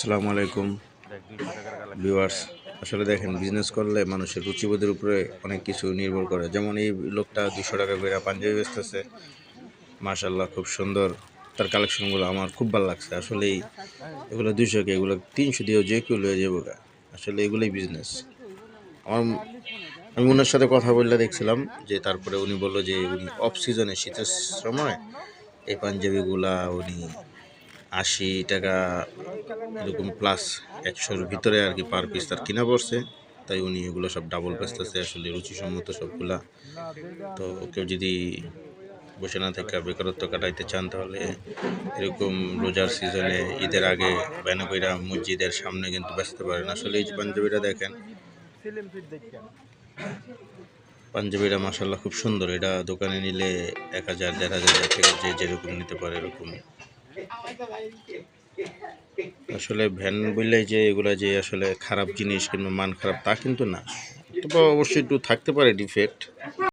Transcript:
আসসালামু আলাইকুম ভিউয়ার্স। আসলে দেখেন, বিজনেস করলে মানুষের রুচিবোধের উপরে অনেক কিছু নির্ভর করে। যেমন এই লোকটা 200 টাকা করে পাঞ্জাবি বেচতেছে, মাশাল্লাহ খুব সুন্দর। তার কালেকশনগুলো আমার খুব ভালো লাগছে। আসলেই এগুলো 200 কে, এগুলো 300 দিয়েও যে কেউ লয়ে যাবো গা। আসলে এগুলোই বিজনেস। আমার আমি ওনার সাথে কথা বললে দেখছিলাম যে, তারপরে উনি বললো যে উনি অফ সিজনে, শীতের সময় এই পাঞ্জাবিগুলা উনি 80 টাকা এরকম প্লাস 100-র ভিতরে আর কি পার পিস তার কিনা পড়ছে। তাই উনি এগুলো সব ডাবল বেচতেছে। আসলে রুচিসম্মত সবগুলা। তো কেউ যদি বসে না থেকে বেকারত্ব কাটাইতে চান, তাহলে এরকম রোজার সিজনে ঈদের আগে ব্যানে কইরা মসজিদের সামনে কিন্তু বেচতে পারেন। আসলে এই যে পাঞ্জাবিটা দেখেন, পাঞ্জাবিটা মাসাল্লাহ খুব সুন্দর। এটা দোকানে নিলে 1000, 1500 থেকে যে যেরকম নিতে পারে এরকম। আসলে ভ্যান বললে যে এগুলা যে আসলে খারাপ জিনিস কিংবা মান খারাপ তা কিন্তু না, তবে অবশ্যই একটু থাকতে পারে ডিফেক্ট।